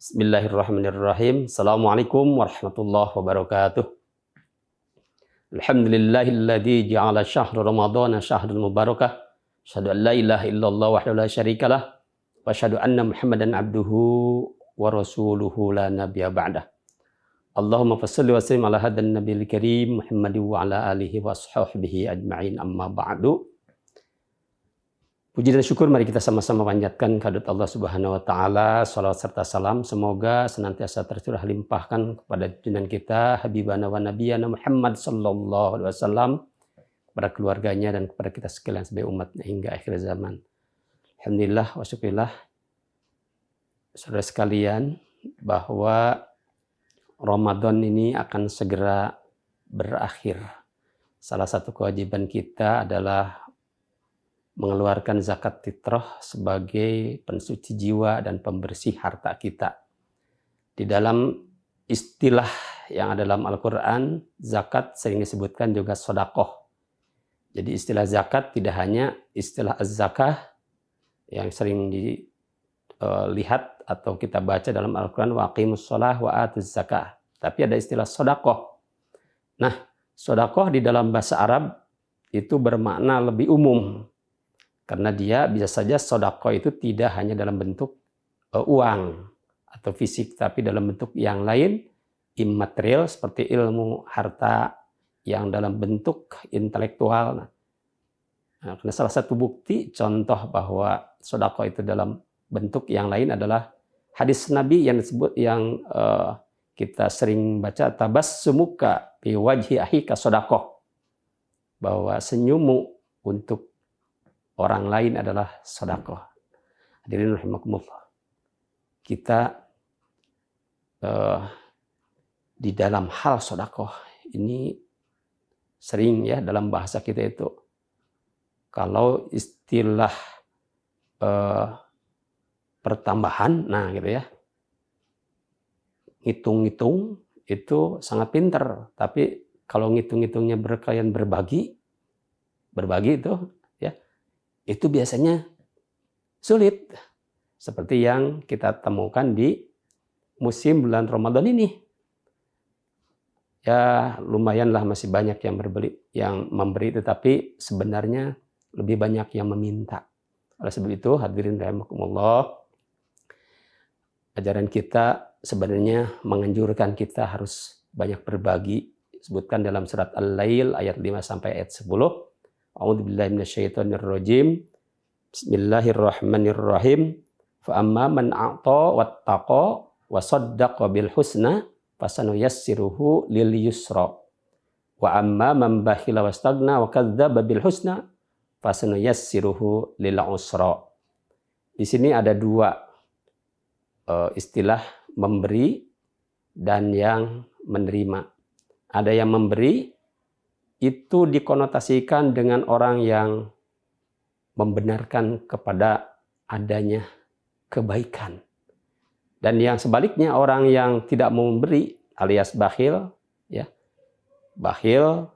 Bismillahirrahmanirrahim. Assalamualaikum warahmatullahi wabarakatuh. Alhamdulillahilladzi ja'ala syahra ramadhana syahrul mubarakah. Asyhadu an la ilaha illallah wahdahu la syarikalah wa asyhadu anna Muhammadan abduhu wa rasuluhu la nabiyya ba'dah. Allahumma fashalli wa sallim ala hadan nabiyil karim Muhammadin wa ala alihi wa sahbihi ajma'in, amma ba'du. Puji dan syukur mari kita sama-sama panjatkan kehadirat Allah Subhanahu wa taala. Shalawat serta salam semoga senantiasa tercurah limpahkan kepada junjungan kita habibana wa nabiyana Muhammad sallallahu alaihi wasallam, kepada keluarganya dan kepada kita sekalian sebagai umatnya hingga akhir zaman. Alhamdulillah wa syukurillah saudara sekalian, bahwa Ramadan ini akan segera berakhir. Salah satu kewajiban kita adalah mengeluarkan zakat fitrah sebagai pensuci jiwa dan pembersih harta kita. Di dalam istilah yang ada dalam Al-Quran, zakat sering disebutkan juga sodakoh. Jadi istilah zakat tidak hanya istilah az-zakah yang sering dilihat atau kita baca dalam Al-Quran, wa aqimus sholah wa atuz zakah. Tapi ada istilah sodakoh. Nah, sodakoh di dalam bahasa Arab itu bermakna lebih umum. Karena dia bisa saja sodako itu tidak hanya dalam bentuk uang atau fisik, tapi dalam bentuk yang lain, imaterial seperti ilmu, harta, yang dalam bentuk intelektual. Nah, karena salah satu bukti contoh bahwa sodako itu dalam bentuk yang lain adalah hadis Nabi yang disebut, yang kita sering baca, tabassumuka fi wajhi akhika sodako, bahwa senyummu untuk orang lain adalah sedekah. Hadirin rahimakumullah. Kita di dalam hal sedekah ini sering ya dalam bahasa kita itu, kalau istilah pertambahan, nah gitu ya, ngitung-ngitung itu sangat pinter. Tapi kalau ngitung-ngitungnya berkaitan berbagi itu biasanya sulit. Seperti yang kita temukan di musim bulan Ramadan ini. Ya lumayanlah masih banyak yang memberi, tetapi sebenarnya lebih banyak yang meminta. Oleh sebab itu, hadirin rahimakumullah, ajaran kita sebenarnya menganjurkan kita harus banyak berbagi. Disebutkan dalam surat Al-Lail ayat 5 sampai ayat 10. A'udzubillahi minasyaitonirrajim. Bismillahirrahmanirrahim. Fa amma man a'ta wattaqa wa saddaqa bil husna fasanuyassiruhu lil yusra. Wa amma man bakhila wastagna wa kadzdzaba bil husna fasanuyassiruhu lil usra. Di sini ada dua istilah, memberi dan yang menerima. Ada yang memberi itu dikonotasikan dengan orang yang membenarkan kepada adanya kebaikan. Dan yang sebaliknya, orang yang tidak mau memberi alias bakhil, ya. Bakhil,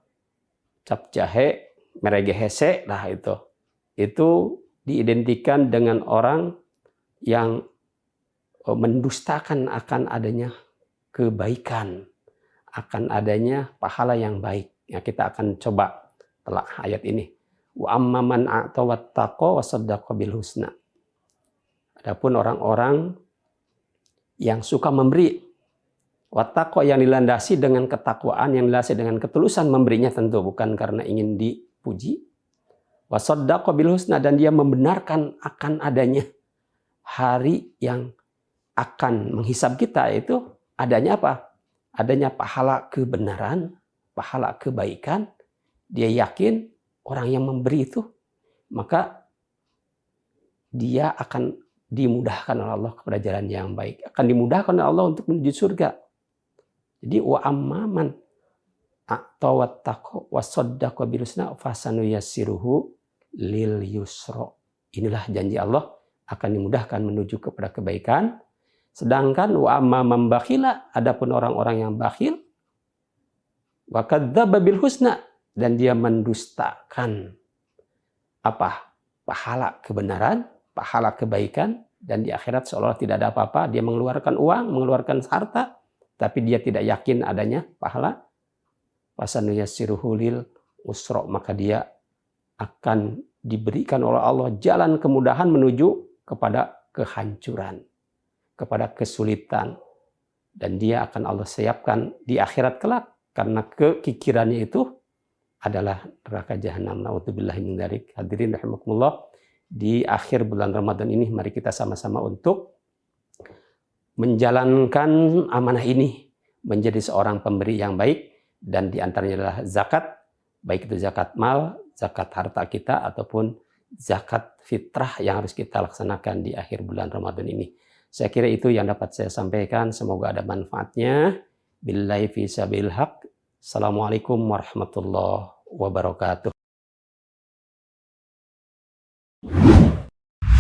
cap jahe, merege hese, nah itu diidentikan dengan orang yang mendustakan akan adanya kebaikan, akan adanya pahala yang baik. Ya, kita akan coba telah ayat ini. Wa amma man a'ta wattaqa wa saddaqa bil husna. Adapun orang-orang yang suka memberi, wattaqa yang dilandasi dengan ketakwaan, yang dilandasi dengan ketulusan memberinya, tentu bukan karena ingin dipuji. Wa saddaqa bil husna, dan dia membenarkan akan adanya hari yang akan menghisab kita, itu adanya apa? Adanya pahala kebenaran, pahala kebaikan. Dia yakin orang yang memberi itu, maka dia akan dimudahkan oleh Allah kepada jalan yang baik, akan dimudahkan oleh Allah untuk menuju surga. Jadi wa amman a'ta wattaqa wa saddaqa bil husna fasanuyassiruhu lil yusra. Inilah janji Allah, akan dimudahkan menuju kepada kebaikan. Sedangkan wa amman bakhila, adapun orang-orang yang bakhil, wa kadzdzaba bil husna, dan dia mendustakan apa? Pahala kebenaran, pahala kebaikan, dan di akhirat seolah tidak ada apa-apa. Dia mengeluarkan uang, mengeluarkan harta, tapi dia tidak yakin adanya pahala. Fasanuyassiruhu lil usra, maka dia akan diberikan oleh Allah jalan kemudahan menuju kepada kehancuran, kepada kesulitan. Dan dia akan Allah siapkan di akhirat kelak, karena kekikirannya itu adalah neraka jahanam. Na'udzubillahi min dzalik. Hadirin rahimakumullah, di akhir bulan Ramadan ini mari kita sama-sama untuk menjalankan amanah ini, menjadi seorang pemberi yang baik, dan diantaranya adalah zakat, baik itu zakat mal, zakat harta kita, ataupun zakat fitrah yang harus kita laksanakan di akhir bulan Ramadan ini. Saya kira itu yang dapat saya sampaikan, semoga ada manfaatnya. Billahi fi sabilil haq. Assalamualaikum warahmatullahi wabarakatuh.